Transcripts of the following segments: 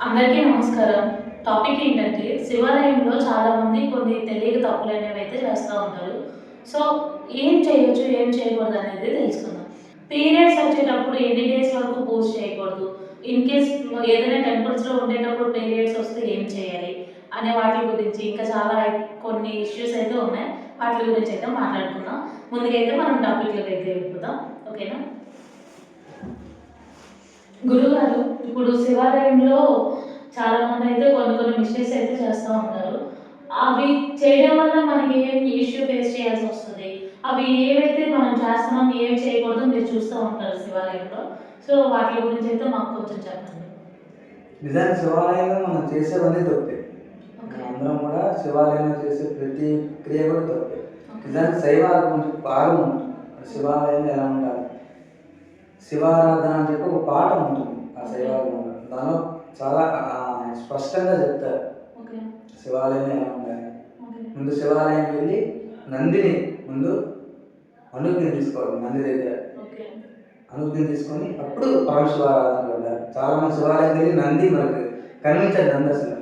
అందరికీ నమస్కారం. టాపిక్ ఏంటంటే శివాలయంలో చాలామంది కొన్ని తెలియక తప్పులనేవి అయితే చేస్తూ ఉంటారు. సో, ఏం చేయొచ్చు, ఏం చేయకూడదు అనేది తెలుసుకుందాం. పీరియడ్స్ వచ్చేటప్పుడు ఎన్ని డేస్ వరకు పూజ చేయకూడదు? ఇన్‌కేస్ ఏదైనా టెంపుల్స్‌లో ఉండేటప్పుడు పీరియడ్స్ వస్తే ఏం చేయాలి? అనే వాటి గురించి ఇంకా చాలా కొన్ని ఇష్యూస్ అయితే ఉన్నాయి. వాటి గురించి అయితే మాట్లాడుకుందాం. ముందుగా అయితే మనం టాపిక్‌లోకి అయితే వెళ్ళిపోదాం. ఓకేనా? గురువుగారు, ఇప్పుడు శివాలయంలో చాలామందయితే కొన్ని కొన్ని మిస్టేక్స్ అయితే చేస్తా ఉంటారు. అవి చేయడం వల్ల మనకి ఏం ఇష్యూ ఫేస్ చేయాల్సొస్తది? అవి ఏవైతే మనం చేస్తున్నాం, ఏవి చేయకూడదో మీరు చూస్తూ ఉంటారు శివాలయంలో. సో, వాటి గురించయితే మాకు కొంచెం చెప్పండి. నిజానికి శివాలయంలో మనం చేసేవన్నీ తప్పే. ఓకే. మనందరం కూడా శివాలయంలో చేసే ప్రతి క్రియ కూడా తప్పే. ఓకే. నిజానికి శైవాగం ఉంటుంది, పాఠం ఉంటుంది. శివాలయంలో ఎలా ఉండాలి, శివారాధన అని చెప్పి ఒక పాఠం ఉంటుంది ఆ శైవాగంలో. దానిలో చాలా స్పష్టంగా చెప్తారు ఓకే. శివాలయంలో ఎలా ఉండాలి. ఓకే. ముందు శివాలయానికి వెళ్ళి నందిని ముందు అనుజ్ఞ తీసుకోవాలి. నంది దగ్గర ఓకే. అనుజ్ఞ తీసుకొని అప్పుడు పరమశివారాధనకు వెళ్ళాలి. చాలా మంది శివాలయం వెళ్ళి నంది మనకి కనిపించదు. నంది అసలు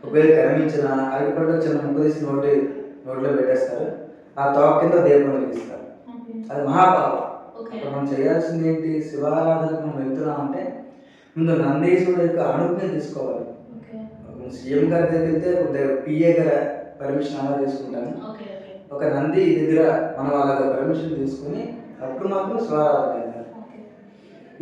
ఒకవేళ కనిపించిన అరటిపండు చిన్న ముక్క తీసి నోట్లో పెట్టేస్తారు. ఆ తోక కింద దీపం వెలిగిస్తారు. ఓకే. అది మహాపాపం. ఓకే. అప్పుడు మనం చేయాల్సింది ఏంటి? శివారాధనకు మనం వెళ్తున్నామంటే ముందు నందీశ్వరుడు యొక్క అనుజ్ఞ తీసుకోవాలి. ఓకే. సీఎం గారి దగ్గరికి వెళ్తే పిఏ గారి పర్మిషన్ అలా తీసుకుంటాను. ఓకే. ఓకే. ఒక నంది దగ్గర మనం అలాగ పర్మిషన్ తీసుకుని అప్పుడు మాత్రం శివారాధన వెళ్ళాలి. ఓకే.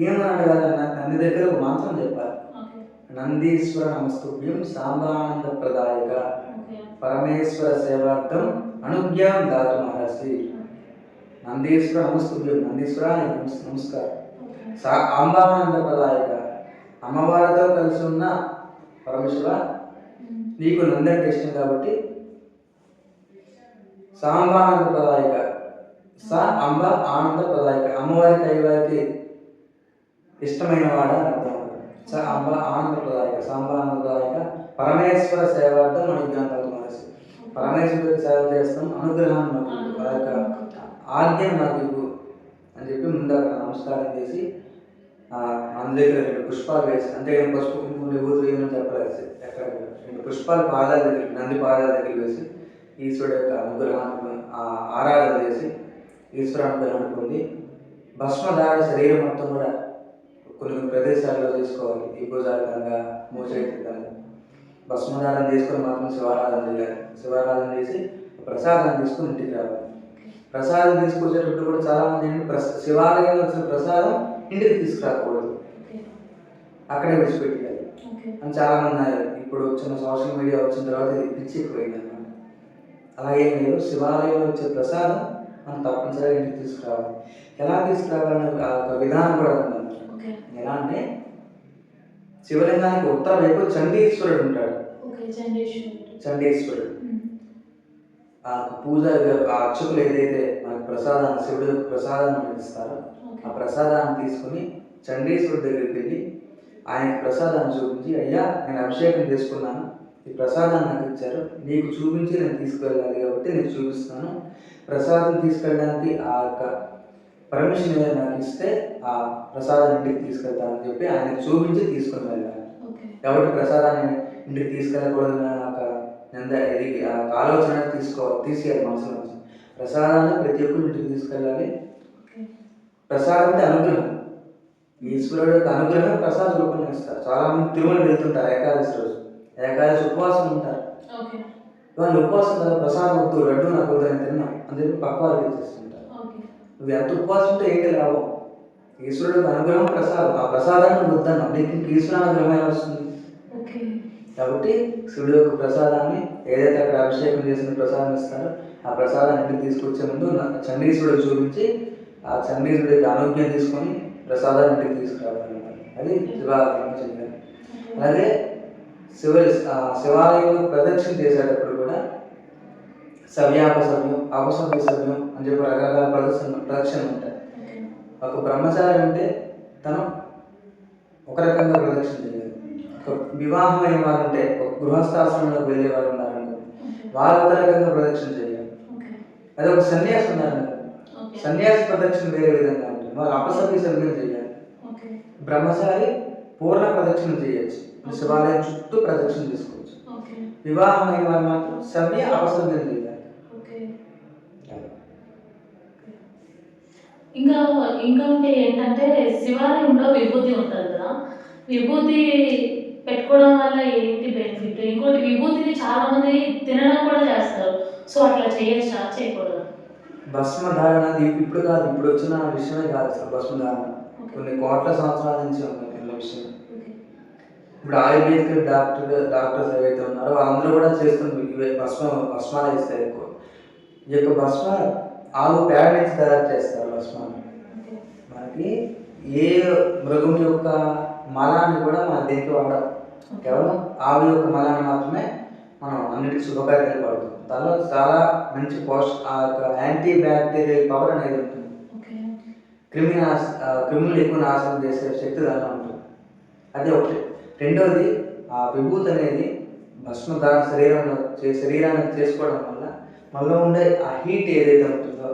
ఏమన్నాడు కదా, నంది దగ్గర ఒక మంత్రం చెప్పాలి. ఓకే. నందీశ్వర నమస్తుభ్యం సాంబానంద ప్రదాయక ఓకే. పరమేశ్వర సేవార్థం అనుజ్ఞాం దాతు మహర్షి. నందీశ్వర నమస్తుభ్యం, నందీశ్వర నమస్కారం. ఓకే. అంబానంద ప్రదాయక, అమ్మవారితో కలిసి ఉన్న పరమేశ్వర, నీకు నంది అంటే ఇష్టం కాబట్టి సాంబానంద ప్రదాయక, అంబ ఆనంద ప్రదాయక, అమ్మవారికి అయ్యవారికి ఇష్టమైన వాడ అని అర్థం. అంబ ఆనంద ప్రదాయక, సాంబానంద ప్రదాయక, పరమేశ్వర సేవార్థం అనుజ్ఞానం మనసు. పరమేశ్వరుడికి సేవ చేస్తాం, అనుగ్రహాన్ని నాకు ఆ యొక్క ఆజ్ఞను నాకు ఇవ్వు అని చెప్పి ముందు అక్కడ నమస్కారం చేసి మన దగ్గర 2 పుష్పాలు వేసి, అంతేగాని పసుపు కుంకుమ విభూతులు ఏమని చెప్పలేదు. ఎక్కడ 2 పుష్పాలు పాదాల దగ్గర, నంది పాదాల దగ్గర వేసి ఈశ్వరుడు యొక్క అనుగ్రహాన్ని ఆరాధన చేసి ఈశ్వర అనుగ్రహాన్ని పొంది భస్మధార శరీరం మొత్తం కూడా కొన్ని ప్రదేశాల్లో చేసుకోవాలి. ఈ భుజాలంగా మోచేతికంగా భస్మధారం చేసుకొని మాత్రం శివారాధన చేయాలి. శివారాధన చేసి ప్రసాదం తీసుకొని ఇంటికి రావాలి. ప్రసాదం తీసుకొచ్చేటప్పుడు కూడా చాలామంది శివాలయంలో వచ్చిన ప్రసాదం ఇంటికి తీసుకురాకూడదు, అక్కడే విడిచిపెట్టాలి అని చాలామంది అన్నారు. ఇప్పుడు వచ్చిన సోషల్ మీడియా వచ్చిన తర్వాత ఇది పిచ్చి ఎక్కువైంది అన్నమాట. అలాగే లేదు, శివాలయంలో వచ్చే ప్రసాదం మనం తప్పనిసరిగా ఇంటికి తీసుకురావాలి. ఎలా తీసుకురావాలనే ఒక విధానం కూడా ఉందన్నమాట. ఎలా అంటే శివలింగానికి ఉత్తర వైపు చండీశ్వరుడు ఉంటాడు. చండీశ్వరుడు ఆ పూజ ఆ అర్చకులు ఏదైతే మనకు ప్రసాదాన్ని, శివుడు ప్రసాదాన్ని ఇస్తారో ఆ ప్రసాదాన్ని తీసుకుని చండీశ్వరుడి దగ్గరికి వెళ్ళి ఆయనకి ప్రసాదాన్ని చూపించి, అయ్యా నేను అభిషేకం చేసుకున్నాను, ఈ ప్రసాదాన్ని నాకు ఇచ్చారు, నీకు చూపించి నేను తీసుకెళ్ళాలి కాబట్టి నీకు చూపిస్తాను, ప్రసాదం తీసుకెళ్ళడానికి ఆ యొక్క పర్మిషన్ నాకు ఇస్తే ఆ ప్రసాదాన్ని ఇంటికి తీసుకెళ్తానని చెప్పి ఆయనకు చూపించి తీసుకుని వెళ్ళాలి. కాబట్టి ప్రసాదాన్ని ఇంటికి తీసుకెళ్ళకూడదు ఇది ఆలోచన తీసేయాలి మనసు నుంచి. ప్రసాదాన్ని ప్రతి ఒక్కరు ఇంటికి తీసుకెళ్ళాలి. ప్రసాదం అంటే అనుగ్రహం, ఈశ్వరుడు యొక్క అనుగ్రహం ప్రసాద రూపంలో ఇస్తారు. చాలా మంది తిరుమల వెళ్తుంటారు ఏకాదశి రోజు, ఏకాదశి ఉపవాసం ఉంటారు. వాళ్ళు ఉపవాసం కదా, ప్రసాదం వద్దు, లడ్డు నాకు వద్దని తిన్నాం అని చెప్పి పక్క వాళ్ళకి ఇచ్చేస్తుంటారు. నువ్వు ఎంత ఉపవాసం ఉంటే ఏంటి లాభం? ఈశ్వరుడు అనుగ్రహం ప్రసాదం, ఆ ప్రసాదాన్ని వద్దన్నాం, నీకు ఇంక ఈశ్వరుడు అనుగ్రహం ఎలా వస్తుంది? కాబట్టి శివుడు యొక్క ప్రసాదాన్ని ఏదైతే అక్కడ అభిషేకం చేసిన ప్రసాదం ఇస్తారో ఆ ప్రసాదాన్ని ఇంటికి తీసుకొచ్చే ముందు చండీశ్వరుడు చూపించి ఆ చండీశ్వరుడి యొక్క అనుజ్ఞ తీసుకొని ప్రసాదాన్ని ఇంటికి తీసుకురావాలన్నమాట. అది శివాలయం చెప్పారు. అలాగే శివాలయంలో ప్రదక్షిణ చేసేటప్పుడు కూడా సవ్యాపసవ్యం, అపసవ్య సవ్యం అని చెప్పి రకరకాల ప్రదక్షిణ ఉంటాయి. ఒక బ్రహ్మచారి అంటే తను ఒక రకంగా ప్రదక్షిణ చేయాలి. ఒక వివాహమైన వారు ఉంటే, ఒక గృహస్థాశ్రమంలోకి వెళ్ళే వారు ఉన్నారనుకో, వారు ఒక రకంగా ప్రదక్షిణ చేయాలి. అదే ఒక సన్యాసి ఉన్నారనుకో, సన్యాసి ప్రదక్షిణ వేరే విధంగా ఉంటుంది, వారు అపసవ్య సవ్యం చేయాలి. బ్రహ్మచారి పూర్ణ ప్రదక్షిణ చేయొచ్చు. శివాలయం చుట్టూ ప్రదక్షిణ చేసుకోవచ్చు. ఓకే. వివాహమైన వారు మాత్రం సవ్య అపసవ్యం చేయాలి. ఓకే. ఇంకా ఇంకొకటి ఏంటంటే శివాలయంలో విభూతి ఉంటుంది కదా, విభూతి పెట్టుకోవడం వల్ల ఏంటి బెనిఫిట్? ఇంకోటి విభూతిని చాలా మంది తినడం కూడా చేస్తారు. సో అట్లా చేయొచ్చా, చేయకూడదు? భస్మ ధారణ ఇప్పుడు కాదు, ఇప్పుడు వచ్చిన విషయమే కాదు అసలు భస్మ ధారణ. కొన్ని కోట్ల సంవత్సరాల నుంచి ఉన్న విషయం. ఇప్పుడు ఆయుర్వేదిక్ డాక్టర్స్ ఏవైతే ఉన్నారో వాళ్ళందరూ కూడా చేస్తున్నారు. భస్మాలు వేస్తారు ఎక్కువ. ఈ యొక్క భస్మ ఆవు పేడ నుంచి తయారు చేస్తారు భస్మాన్ని. మనకి ఏ మృగం యొక్క మలాన్ని కూడా మన దేనికి వాడడం, కేవలం ఆవు యొక్క మలాన్ని మాత్రమే మనం అన్నిటికీ శుభకార్యాలు వాడుతాం. దానిలో చాలా మంచి యాంటీ బ్యాక్టీరియల్ పవర్ అనేది ఉంటుంది. క్రిములు ఎక్కువ నాశనం చేసే శక్తి దానిలో ఉంటుంది. అదే ఒకటి. రెండవది, ఆ విభూతి అనేది భస్మధారణ శరీరానికి చేసుకోవడం వల్ల మనలో ఉండే ఆ హీట్ ఏదైతే ఉంటుందో,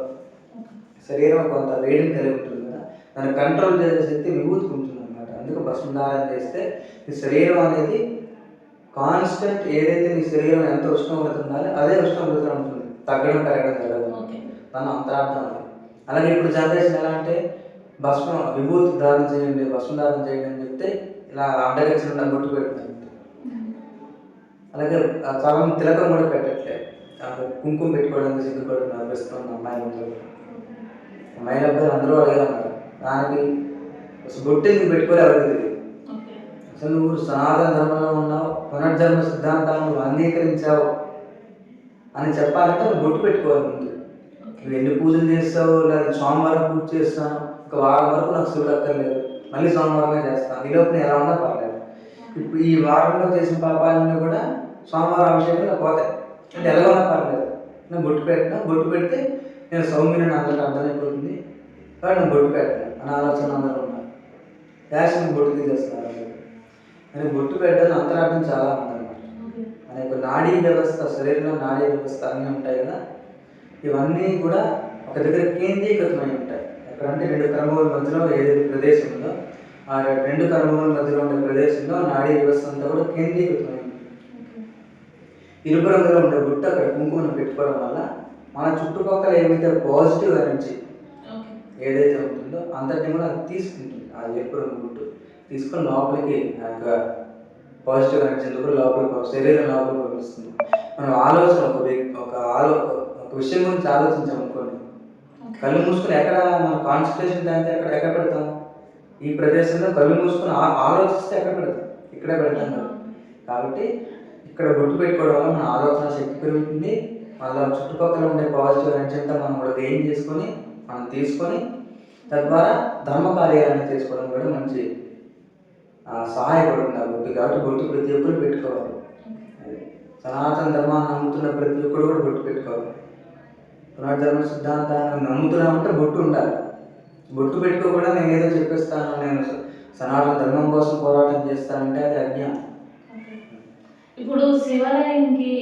శరీరం కొంత వేడిని కలిగి ఉంటుంది కదా, దాన్ని కంట్రోల్ చేసే శక్తి విభూతికి ఉంటుంది అనమాట. అందుకు భస్మధారణ చేస్తే ఈ శరీరం అనేది కాన్స్టెంట్, ఏదైతే నీ శరీరం ఎంత ఉష్ణోగ్రత ఉండాలి అదే ఉష్ణోగ్రత ఉంటుంది, తగ్గడం పెరగడం జరగదు. దాని అంతరార్థం అది. అలాగే ఇప్పుడు జనరేషన్ ఎలా అంటే విభూతి ధారణ చేయండి, భస్మధారణ చేయండి అని చెప్తే ఇలా అడ్డగచ్చిన గుర్తు పెడుతుంది. అలాగే చాలా మంది తిలకం కూడా పెట్టట్లేదు. కుంకుమ పెట్టుకోవడానికి సిగ్గుపడుతున్నారు ప్రస్తుతం అమ్మాయిల అబ్బాయిలు అందరూ అలాగే ఉన్నారు. దానికి బొట్టు ఎందుకు పెట్టుకోలే ఎవరికి తెలియదు. అసలు నువ్వు సనాతన ధర్మంలో ఉన్నావు, పునర్జన్మ సిద్ధాంతాలను నువ్వు అంగీకరించావు అని చెప్పాలంటే నువ్వు బొట్టు పెట్టుకోవాలి ముందు. నువ్వు ఎన్ని పూజలు చేస్తావు, లేదా సోమవారం పూజ చేస్తాను, ఒక వారం వరకు నాకు శివుడు అక్కర్లేదు, మళ్ళీ సోమవారమే చేస్తాను, ఈ లోపు ఎలా ఉన్నా పర్లేదు. ఇప్పుడు ఈ వారంలో చేసిన పాపాలన్నీ కూడా సోమవారం అభిషేకంలో పోతాయి. అంటే ఎలా ఉన్నా పర్లేదు, నేను బొట్టు పెడితే నేను సౌమ్యుని అందరికీ అర్థమైపోతుంది కాబట్టి నేను బొట్టు పెట్టాను అని ఆలోచన అందరూ ఉన్నారు. యాక్షన్ బొట్టు తీసేస్తున్నారు. కానీ బొట్టు పెట్టడం అంతరార్థం చాలా ఉందన్నమాట. మన యొక్క నాడీ వ్యవస్థ, శరీరంలో నాడీ వ్యవస్థ అన్నీ ఉంటాయి కదా, ఇవన్నీ కూడా ఒక దగ్గర కేంద్రీకృతమై ఉంటాయి. ఎక్కడంటే 2 కర్మల మధ్యలో ఏదైతే ప్రదేశం ఉందో ఆ 2 కర్మల మధ్యలో ఉండే ప్రదేశంలో నాడీ వ్యవస్థ అంతా కూడా కేంద్రీకృతమై ఉంటుంది. ఇరుపు రంగులో ఉండే బుట్ట అక్కడ కుంకుమను పెట్టుకోవడం వల్ల మన చుట్టుపక్కల ఏమైతే పాజిటివ్ ఎనర్జీ ఏదైతే ఉంటుందో అంతటిని కూడా అది తీసుకుంటుంది. ఆ ఎరుపు రంగు బుట్టు తీసుకొని లోపలికి ఆ యొక్క పాజిటివ్ ఎనర్జీ కూడా లోపలికి, శరీరం లోపలికి పంపిస్తుంది. మనం ఆలోచన ఒక విషయం గురించి ఆలోచించాం అనుకోండి, కళ్ళు మూసుకొని ఎక్కడ మన కాన్సన్ట్రేషన్ అయితే ఎక్కడ పెడతాం? ఈ ప్రదేశంలో కళ్ళు మూసుకొని ఆలోచిస్తే ఎక్కడ పెడతాం? ఇక్కడే పెడతాం కదా. కాబట్టి ఇక్కడ బొట్టు పెట్టుకోవడం వల్ల మన ఆలోచన శక్తి పెరుగుతుంది. మళ్ళీ చుట్టుపక్కల ఉండే పాజిటివ్ ఎనర్జీ అంతా మనం కూడా గెయిన్ చేసుకొని మనం తీసుకొని తద్వారా ధర్మ కార్యాలను చేసుకోవడం కూడా మంచి సహాయపడుతుంది ఆ బొట్టు. కాబట్టి బొట్టు ప్రతి ఒక్కరు పెట్టుకోవాలి. సనాతన ధర్మాన్ని నమ్ముతున్న ప్రతి ఒక్కరు కూడా బొట్టు పెట్టుకోవాలి. పునర్ధర్మ సిద్ధాంతాన్ని నమ్ముతున్నామంటే బొట్టు ఉండాలి. బొట్టు పెట్టుకోకుండా నేను ఏదో చెప్పేస్తాను, నేను సనాతన ధర్మం కోసం పోరాటం చేస్తానంటే అది అజ్ఞానం. ఇప్పుడు శివాలయంకి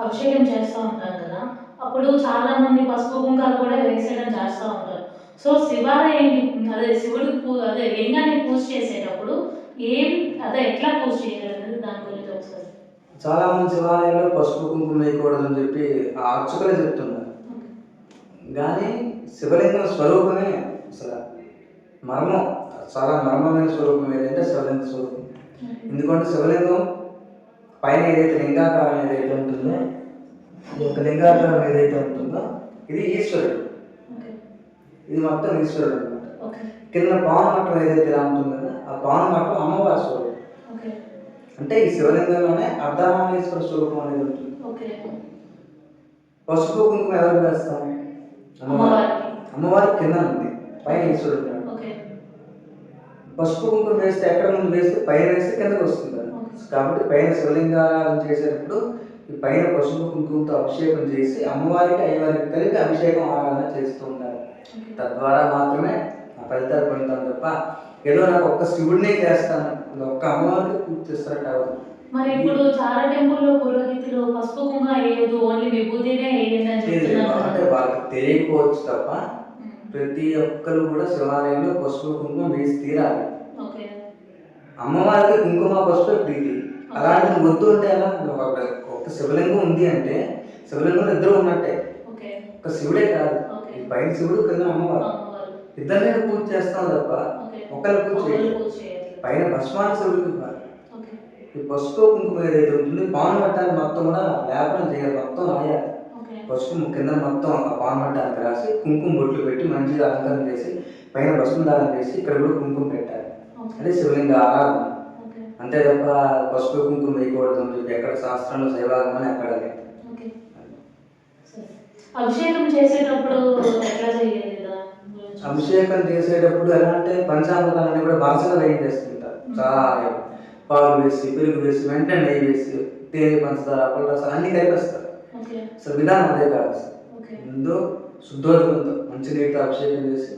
అభిషేకం చేస్తూ ఉంటారు కదా, అప్పుడు చాలా మంది పసుపు కుంకాలు కూడా వేసేయడం చేస్తూ ఉంటారు. సో శివాలయానికి శివుడికి లింగాన్ని పూజ చేసేటప్పుడు ఎట్లా పూజ చేయాలనేది దాని గురించి ఒకసారి. చాలా మంది శివాలయాల్లో పసుపు కుంకుమ వేయకూడదని చెప్పి ఆ అర్చకులే చెప్తున్నారు. కానీ శివలింగం స్వరూపమే అసలు మర్మం, చాలా మర్మమైన స్వరూపం ఏదంటే శివలింగ స్వరూపం. ఎందుకంటే శివలింగం పైన ఏదైతే లింగాకారం ఏదైతే ఉంటుందో, ఈ యొక్క లింగాకారం ఏదైతే ఉంటుందో ఇది ఈశ్వరుడు, ఇది మొత్తం ఈశ్వరుడు అనమాట. కింద పవన మట్టం ఏదైతే ఇలా ఉంటుందో ఆ పవన మట్టం అమ్మవారి స్వరూపం. అంటే ఈ శివలింగంలోనే అర్ధనారీశ్వర స్వరూపం అనేది ఉంటుంది. పసుపు కుంకుమ ఎవరికి వేస్తాం? అమ్మవారి కింద ఉంది, పైన ఈశ్వరుడు ఉన్నాడు. పసుపు కుంకుమ వేస్తే ఎక్కడ ముందు వేస్తే పైన వేస్తే కిందకు వస్తుంది. కాబట్టి పైన శివలింగాలను చేసేటప్పుడు ఈ పైన పసుపు కుంకుమతో అభిషేకం చేసి అమ్మవారికి అయ్యవారికి కలిపి అభిషేకం ఆరాధన చేస్తూ ఉండాలి. తద్వారా మాత్రమే ఆ ఫలితాలు పొందుతాం తప్ప ఏదో నాకు ఒక్క శివుడినే చేస్తాను, ఒక్క అమ్మవారికి పూర్తి చేస్తారంటే అవ్వదు. మరి ఇప్పుడు చాలా టెంపుల్లో పురోహితులు పసుపు కుంకుమ వేయదు, ఓన్లీ విభూతినే వేయండి అని చెప్తున్నారు. అంటే వాళ్ళకి తెలియకపోవచ్చు తప్ప ప్రతి ఒక్కరు కూడా శివాలయంలో పసుపు కుంకుమ వేసి తీరాలి. అమ్మవారికి కుంకుమ పసుపు ప్రీతి. అలాంటి నువ్వు వద్దు అంటే ఎలా? ఒక శివలింగం ఉంది అంటే శివలింగం ఇద్దరు ఉన్నట్టే. ఓకే. ఒక శివుడే కాదు, ఓకే. ఈ పైన శివుడు కింద అమ్మవారు, అమ్మవారు. ఇద్దరినే పూజ చేస్తాం తప్ప ఓకే. ఒకరి పూజ ఒకరు చేయలేదు. పూజ చేయట్లేదు. పైన భస్మాన్ని శివుడికి ఇవ్వాలి. ఓకే. ఈ పసుపు కుంకుమ ఏదైతే ఉంటుంది పాన్ పట్టాన్ని మొత్తం కూడా లేపనం చేయాలి, మొత్తం రాయాలి. ఓకే. పసుపు కింద మొత్తం ఆ పాన్ పట్టానికి రాసి కుంకుమ బొట్లు పెట్టి మంచిగా అలంకరణ చేసి పైన భస్మం దానం చేసి ఇక్కడ కూడా కుంకుమ పెట్టాలి. ఓకే. అదే శివలింగ ఆరాధన. ఓకే. అంతే తప్ప పసుపు కుంకుమ వేయకూడదు అని చెప్పి ఎక్కడ శాస్త్రంలో శైవాగం అని ఎక్కడ లేదు. ఓకే. సరే. అభిషేకం చేసేటప్పుడు ఎట్లా చేయాలి దాని గురించి? అభిషేకం చేసేటప్పుడు ఎలా అంటే పంచామృతాలన్నీ కూడా బాసగా వేయించేస్తుంటారు. చాలా పాలు వేసి పెరుగు వేసి వెంటనే నెయ్యి వేసి తేనె పంచదార పళ్ళరసాలు అన్ని కలిపేస్తారు. ఓకే. అసలు విధానం అదే కాదు. ఓకే. ముందు శుద్ధోదకంతో మంచినీటితో అభిషేకం చేసి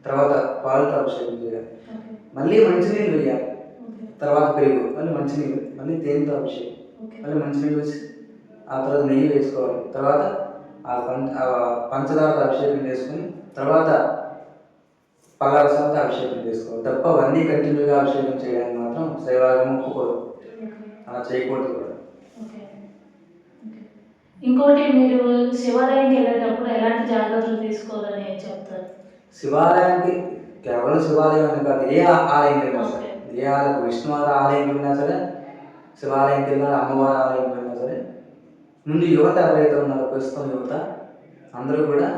తర్వాత పాలతో అభిషేకం చేయాలి, ఓకే. మళ్ళీ మంచినీళ్ళు వేయాలి, ఓకే. తర్వాత పెరుగు, మళ్ళీ మంచినీళ్ళు, మళ్ళీ తేనెతో అభిషేకం, ఓకే. మళ్ళీ మంచినీళ్ళు వేసి ఆ తర్వాత నెయ్యి వేసుకోవాలి, తర్వాత ఆ పంచదారతో అభిషేకం చేసుకుని తర్వాత పలారసాలతో అభిషేకం చేసుకోవాలి తప్ప అవన్నీ కంటిన్యూగా అభిషేకం చేయడానికి మాత్రం శైవాగం ఒప్పుకోదు. అలా చేయకూడదు కూడా. ఓకే. ఓకే. ఇంకోటి మీరు శివాలయంకి వెళ్ళేటప్పుడు ఎలాంటి జాగ్రత్తలు తీసుకోవాలని చెప్తారు? శివాలయానికి కేవలం శివాలయం అని కాదు, ఏ ఆలయం వెళ్ళినా సరే, ఓకే. ఏ ఆలయం, విష్ణువారి ఆలయం వెళ్ళినా సరే, శివాలయంకి వెళ్ళినా, అమ్మవారి ఆలయం వెళ్ళినా సరే, ముందు యువత ఎవరైతే ఉన్నారో ప్రస్తుతం యువత అందరూ కూడా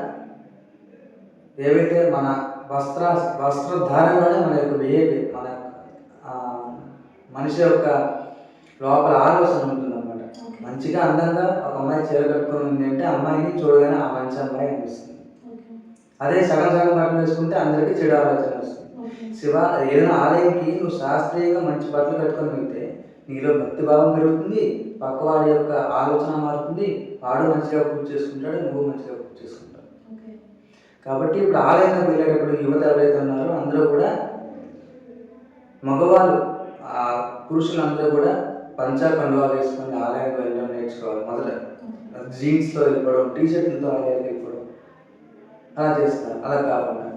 ఏవైతే మన వస్త్రధారణలోనే మన యొక్క బిహేవియర్, మన మనిషి యొక్క లోపల ఆలోచన ఉంటుందన్నమాట. ఓకే. మంచిగా అందంగా ఒక అమ్మాయి చీర కట్టుకొని ఉంది అంటే అమ్మాయిని చూడగానే ఆ మంచి అమ్మాయి అనిపిస్తుంది. ఓకే. అదే సగం సగం బట్టలు వేసుకుంటే అందరికీ చెడు ఆలోచన వస్తుంది. ఓకే. ఏదైనా ఆలయంకి నువ్వు శాస్త్రీయంగా మంచి బట్టలు కట్టుకొని వెళ్తే నీలో భక్తి భావం పెరుగుతుంది, పక్కవాడి యొక్క ఆలోచన మారుతుంది, వాడు మంచిగా పూజ చేసుకుంటాడు, నువ్వు మంచిగా పూజ చేసుకుంటావు. ఓకే. కాబట్టి ఇప్పుడు ఆలయంలోకి వెళ్ళేటప్పుడు యువత ఎవరైతే ఉన్నారో అందరూ కూడా మగవాళ్ళు, పురుషులందరూ కూడా పంచా కండువా వేసుకొని ఆలయానికి వెళ్ళడం నేర్చుకోవాలి. మొదట జీన్స్తో వెళ్ళిపోవడం, టీషర్ట్లతో ఆలయానికి వెళ్ళిపోవడం అలా చేస్తారు. అలా కాకుండా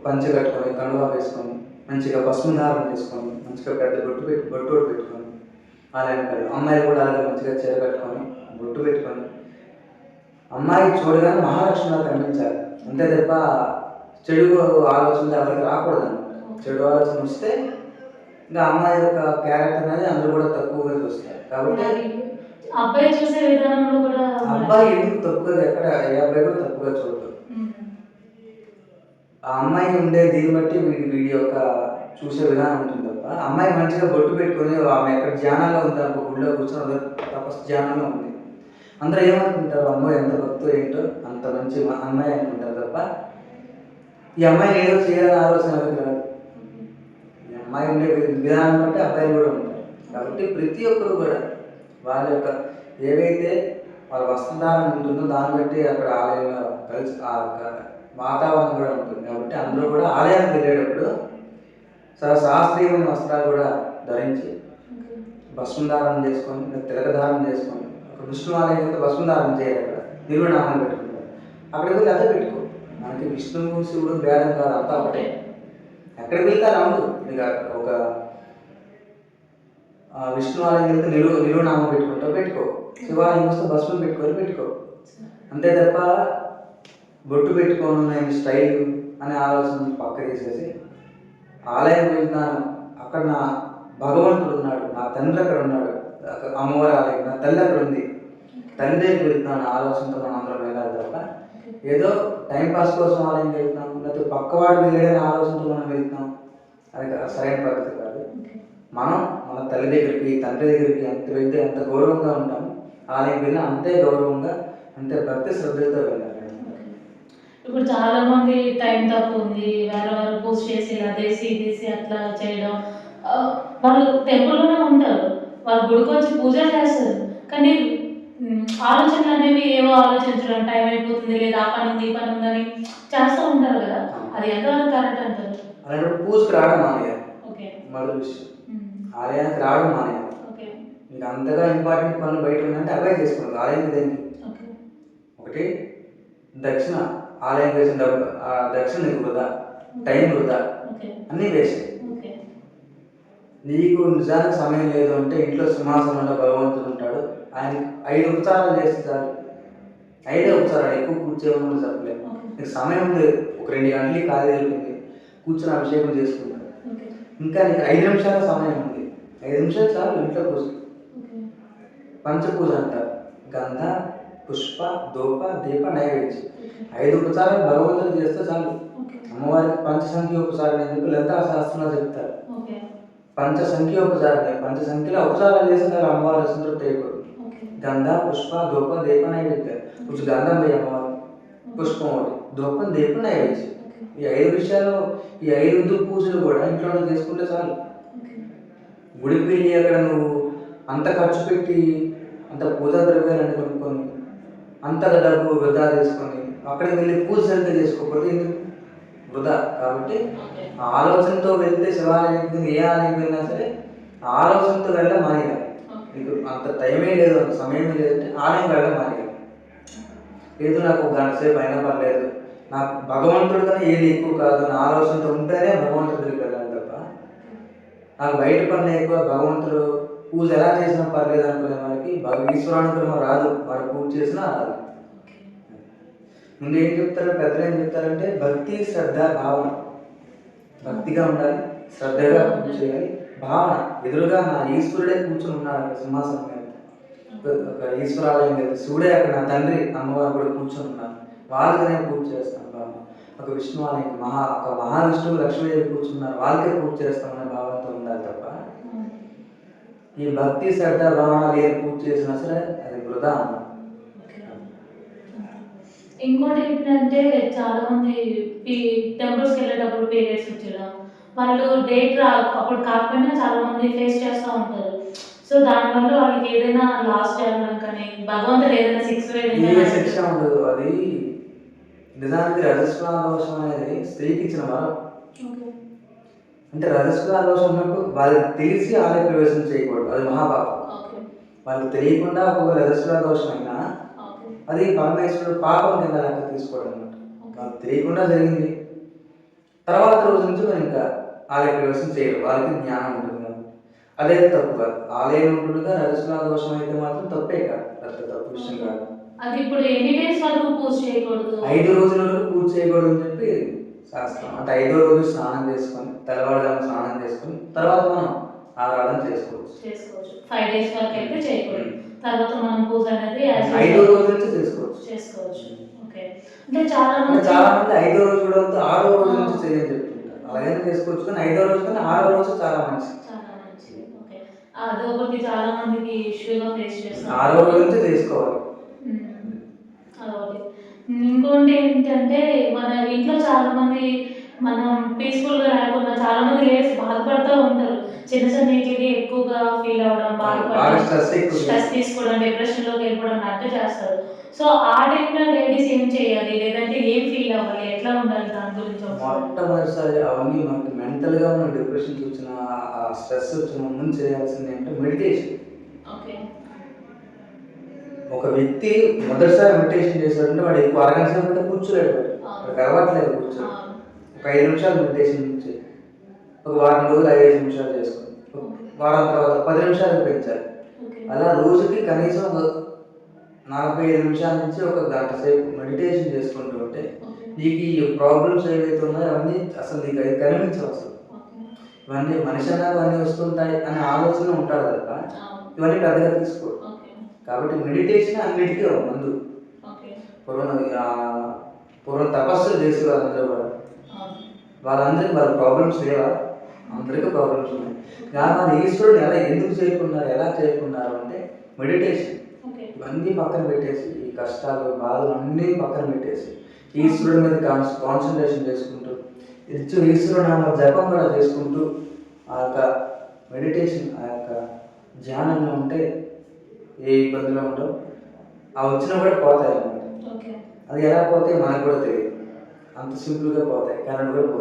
పంచ కట్టుకొని కండువా వేసుకొని మంచిగా భస్మధారణ చేసుకొని మంచిగా పెద్ద బొట్టు పెట్టుకొని ఆలయానికి వెళ్ళాలి. అమ్మాయిలు కూడా అలాగే మంచిగా చీర కట్టుకొని బొట్టు పెట్టుకొని అమ్మాయి చూడగానే మహాలక్ష్మిలా కనిపించాలి. అంతే తప్ప చెడు ఆలోచనలు ఎవరికి రాకూడదు అనమాట. చెడు ఆలోచన వస్తే ఇంకా అమ్మాయి యొక్క క్యారెక్టర్ అనేది అందరూ కూడా తక్కువగా చూస్తారు. కాబట్టి అబ్బాయి చూసే విధానంలో కూడా అబ్బాయి ఎందుకు తక్కువగా, ఎక్కడ ఏ అబ్బాయి కూడా తక్కువగా చూడదు. ఆ అమ్మాయి ఉండే దీన్ని బట్టి వీడి యొక్క చూసే విధానం ఉంటుంది తప్ప అమ్మాయి మంచిగా బొట్టు పెట్టుకొని ఆమె ఎక్కడ ధ్యానంలో ఉంది అనుకో, గుళ్ళో కూర్చొని తపస్సు ధ్యానంలో ఉంది, అందరూ ఏమనుకుంటారు, అమ్మాయి ఎంత భక్తో ఏంటో అంత మంచి అమ్మాయి అనుకుంటారు తప్ప ఈ అమ్మాయిని ఏదో చేయాలని ఆలోచన ఎవరికి రాదు. ఈ అమ్మాయి ఉండే విధానం బట్టి అబ్బాయిలు కూడా ఉంటారు. కాబట్టి ప్రతి ఒక్కరు కూడా వాళ్ళ యొక్క ఏవైతే వాళ్ళ వస్త్రధారణ ఉంటుందో దాన్ని బట్టి అక్కడ ఆలయంలో కలిసి వాతావరణం కూడా ఉంటుంది. కాబట్టి అందరూ కూడా ఆలయానికి వెళ్ళేటప్పుడు చాలా శాస్త్రీయమైన వస్త్రాలు కూడా ధరించి భస్మధారణ చేసుకొని తిలకధారణ చేసుకొని, ఒక విష్ణు ఆలయం అయితే భస్మధారణ చేయాలి, అక్కడ నిర్వనామాలు పెట్టుకుంటారు. అక్కడికి వెళ్ళి అదే పెట్టుకో. మనకి విష్ణువు శివుడు భేదం కాదు, అంతా ఒకటే. ఎక్కడికి వెళ్తే రాముడు ఇక ఒక విష్ణు ఆలయం వెళ్తే నిలువనామం పెట్టుకుంటావు, పెట్టుకో. శివాలయం వస్తే భస్మం పెట్టుకో. అంతే తప్ప బొట్టు పెట్టుకోను నేను స్టైల్ అనే ఆలోచన పక్క తీసేసి ఆలయం వెళ్తున్నాను, అక్కడ నా భగవంతుడు ఉన్నాడు, నా తండ్రి అక్కడ ఉన్నాడు, అమ్మవారి ఆలయం, నా తల్లి అక్కడ ఉంది, తల్లి దగ్గరికి వెళ్తున్నాను ఆలోచనతో మనం అందరం వెళ్ళాలి తప్ప ఏదో టైంపాస్ కోసం ఆలయం వెళ్తున్నాం, లేకపోతే పక్కవాడు వెళ్ళాడని ఆలోచనతో మనం వెళ్తున్నాం, అది సరైన పద్ధతి కాదు. మనం మన తల్లి దగ్గరికి తండ్రి దగ్గరికి ఎంత వెళ్తే ఎంత గౌరవంగా ఉంటాం, ఆలయం వెళ్ళినా అంతే గౌరవంగా, అంతే భక్తి శ్రద్ధలతో వెళ్ళాలి. ఇప్పుడు చాలా మంది టైం తక్కువ ఉంది, వేరే పూజ చేసి అదేసి ఇదేసి అట్లా చేయడం, వాళ్ళు టెంపుల్లోనే ఉంటారు, వాళ్ళు గుడికి వచ్చి పూజ చేస్తారు, కానీ ఆలోచనలు అనేవి ఏవో ఆలోచించడం, టైం అయిపోతుంది లేదా ఆ పని ఉంది ఈ పని ఉందని చేస్తూ ఉంటారు కదా, అది ఎంతవరకు కరెక్ట్ అంటారు? అలాంటి పూజకి రావడం మానేయాలి. ఓకే. మొదటి విషయం ఆలయానికి రావడం మానేయాలి. ఓకే. ఇంకా అంతగా ఇంపార్టెంట్ పనులు బయట ఉందంటే అవే చేసుకోండి. ఆలయం దేనికి? ఒకటి దక్షిణ, ఆలయం వేసిన డబ్బు దక్షిణ వృధా, టైం వృధా, అన్నీ వేస్ట్. నీకు నిజానికి సమయం లేదు అంటే ఇంట్లో సింహాసనంలో భగవంతుడు ఉంటాడు. ఆయన 5 ఉపచారాలు చేస్తే చాలు. 5 ఉపచారాలు, ఎక్కువ కూర్చోమని కూడా చెప్పలేదు. ఓకే. నీకు సమయం లేదు, ఒక 2 గంటలకి ఖాళీ అయిపోయింది, కూర్చొని అభిషేకం చేసుకుంటాడు. ఓకే. ఇంకా నీకు 5 నిమిషాల సమయం ఉంది, 5 నిమిషాలు చాలు ఇంట్లో కూర్చో. ఓకే. పంచపూజ అంటారు. గంధ, పుష్ప, ధూప, దీప, నైవేద్యం. ఓకే. 5 ఉపచారాలు భగవంతుడు చేస్తే చాలు. ఓకే. అమ్మవారికి పంచసంఖ్యోపచారం అని చెప్పి లలితా శాస్త్రంలో చెప్తారు. ఓకే. పంచసంఖ్యోపచారం, 5 సంఖ్యలో ఉపచారాలు చేసిన అమ్మవారి సంతృప్తి అయిపోతుంది. ఓకే. గంధ, పుష్ప, ధూప, దీప, నైవేద్యం. కొంచెం గంధం వేయి అమ్మవారు, పుష్పం ఒకటి, ధూపం, దీపం, నైవేద్యం. ఓకే. ఈ 5 విషయాలు, ఈ 5 పూజలు కూడా ఇంట్లో చేసుకుంటే చాలు. ఓకే. గుడికి వెళ్ళి అక్కడ నువ్వు అంత ఖర్చు పెట్టి అంత పూజా ద్రవ్యాలను కొనుక్కొని అంత డబ్బు వృధా చేసుకొని అక్కడికి వెళ్ళి పూజ సరిగ్గా చేసుకోకపోతే ఎందుకు వృధా. కాబట్టి ఓకే. ఆ ఆలోచనతో వెళ్తే శివాలయానికి ఏ ఆలయం వెళ్ళినా సరే ఆ ఆలోచనతో వెళ్ళడం మానేయాలి. ఓకే. నీకు అంత టైమే లేదు, అంత సమయమే లేదంటే ఆలయం వెళ్ళడం మానేయాలి. లేదు నాకు ఒక గంట సేపు అయినా పర్లేదు, నాకు భగవంతుడు కానీ ఏది ఎక్కువ కాదు నా ఆలోచనతో ఉంటేనే భగవంతుడి దగ్గరికి వెళ్ళాలి తప్ప నాకు బయట పని ఎక్కువ, భగవంతుడు పూజ ఎలా చేసినా పర్లేదు అనుకునే వాళ్ళకి ఈశ్వరానుగ్రహం రాదు, వాడు పూజ చేసినా రాదు. ముందు ఏం చెప్తారు పెద్దలు, ఏం చెప్తారంటే భక్తి, శ్రద్ధ, భావన. భక్తిగా ఉండాలి, శ్రద్ధగా పూజ చేయాలి, భావన ఎదురుగా నా ఈశ్వరుడే కూర్చొని ఉన్నాడు అక్కడ సింహాసనం మీద. ఒక ఈశ్వరాలయం లేదు, శివుడే అక్కడ నా తండ్రి అమ్మవారు కూడా కూర్చొని ఉన్నారు, వాళ్ళకి నేను పూజ చేస్తాను భావన. ఒక విష్ణు ఆలయం ఒక మహావిష్ణువు లక్ష్మీదేవి కూర్చున్నారు, వాళ్ళకే పూజ చేస్తామనే భావనతో ఉండాలి తప్ప ఈ భక్తి, శ్రద్ధ, భావన లేని పూజ చేసినా సరే అది వృధా అన్న. ఇంకోటి ఏంటంటే చాలా మంది టెంపుల్స్కి వెళ్ళేటప్పుడు పీరియడ్స్ వచ్చేయడం, వాళ్ళు డేట్ అప్పుడు కాకపోయినా చాలా మంది ఫేస్ చేస్తూ ఉంటారు. సో దానివల్ల వాళ్ళకి ఏదైనా లాస్ట్ జరగడం కానీ భగవంతుడు ఏదైనా ఏ శిక్ష ఉండదు. అది నిజానికి రజస్వలా దోషం అనేది స్త్రీకి ఇచ్చిన వరం. అంటే రజస్వలా దోషం ఉన్నప్పుడు వాళ్ళకి తెలిసి ఆలయ ప్రవేశం చేయకూడదు, అది మహాపాపం. వాళ్ళకి తెలియకుండా ఒక రజస్వలా దోషం అయినా అది పరమేశ్వరుడు పాపం కింద లెక్క తీసుకోవడం అనమాట. వాళ్ళకి తెలియకుండా జరిగింది, తర్వాత రోజు నుంచి మనం ఇంకా ఆలయ ప్రవేశం చేయరు, వాళ్ళకి జ్ఞానం ఉంటుంది కదా, అదే తప్పు కాదు. ఆలయం ఉంటుండగా రజస్వలా దోషం అయితే మాత్రం తప్పే కాదు, పెద్ద తప్పు విషయం కాదు. అది ఇప్పుడు ఎన్ని డేస్ వరకు పూజ చేయకూడదు? 5 రోజుల వరకు పూజ చేయకూడదు అని చెప్పి శాస్త్రం. అంటే 5వ రోజు స్నానం చేసుకొని, తెల్లవారుజాము స్నానం చేసుకొని తర్వాత మనం ఆరాధన చేసుకోవచ్చు. 5 డేస్ వరకు అయితే చేయకూడదు, తర్వాత మనం పూజ అనేది 5వ రోజు నుంచి చేసుకోవచ్చు. ఓకే. అంటే చాలా మంది 5వ రోజు కూడా వద్దు, 6వ రోజు నుంచి చేయని చెప్తుంటారు. అలాగైనా చేసుకోవచ్చు, కానీ 5వ రోజు కన్నా 6వ రోజు చాలా మంచిది. ఓకే. అది ఒకటి చాలా మందికి ఇష్యూగా ఫేస్ చేస్తారు. 6వ రోజు నుంచి చేసుకోవాలి. అదొకటి. ఇంకోటి ఏంటంటే మన ఇంట్లో చాలా మంది మనం పీస్ఫుల్గా లేకుండా చాలా మంది లేడీస్ బాధపడుతూ ఉంటారు. చిన్న చిన్న వీటికి ఎక్కువగా ఫీల్ అవ్వడం, బాధపడడం, స్ట్రెస్ తీసుకోవడం, డిప్రెషన్లోకి వెళ్ళిపోవడం అట్లా చేస్తారు. సో ఆ టైంలో లేడీస్ ఏం చేయాలి, లేదంటే ఏం ఫీల్ అవ్వాలి, ఎట్లా ఉండాలి, దాని గురించి మొట్టమొదటిసారి అవన్నీ మనకి మెంటల్గా ఉన్న డిప్రెషన్స్ వచ్చిన, ఆ స్ట్రెస్ వచ్చిన ముందు చేయాల్సింది అంటే మెడిటేషన్. ఓకే. ఒక వ్యక్తి మొదటిసారి మెడిటేషన్ చేశాడంటే వాడు ఎక్కువ అరగంట సేపు కూర్చోలేడు, వాడికి అలవాట్లేదు కూర్చో. ఒక 5 నిమిషాలు మెడిటేషన్ నుంచి ఒక వారం రోజులు 5 నిమిషాలు చేసుకుని వారం తర్వాత 10 నిమిషాలు పెంచాలి. అలా రోజుకి కనీసం 45 నిమిషాల నుంచి ఒక గంట సేపు మెడిటేషన్ చేసుకుంటూ ఉంటే నీకు ఈ ప్రాబ్లమ్స్ ఏవైతే ఉన్నాయో అవన్నీ అసలు నీకు అది కనిపించవు. అసలు ఇవన్నీ మనిషి అన్నాక అన్నీ వస్తుంటాయి అనే ఆలోచన ఉంటారు తప్ప ఇవన్నీ పెద్దగా తీసుకోరు. కాబట్టి మెడిటేషన్ అన్నిటికీ ముందు. పూర్వం తపస్సులు చేసే వాళ్ళందరూ కూడా వాళ్ళందరికీ వాళ్ళ ప్రాబ్లమ్స్ లేవా? అందరికీ ప్రాబ్లమ్స్ ఉన్నాయి. కానీ మన ఈశ్వరుడు ఎందుకు చేయకున్నారు, ఎలా చేయకున్నారు అంటే మెడిటేషన్. ఇవన్నీ పక్కన పెట్టేసి, ఈ కష్టాలు, బాధలు అన్నీ పక్కన పెట్టేసి ఈశ్వరుడి మీద కాన్సన్ట్రేషన్ చేసుకుంటూ, ఈశ్వరుడు నామ జపం కూడా చేసుకుంటూ ఆ యొక్క మెడిటేషన్, ఆ యొక్క ధ్యానంలో ఉంటే ఏ ఇబ్బందులు ఉండవు. ఆ వచ్చినా కూడా పోతాయి అన్నమాట. అది ఎలా పోతే మనకు కూడా తెలియదు, అంత సింపుల్గా పోతాయి, కరెంట్ కూడా పోతాయి.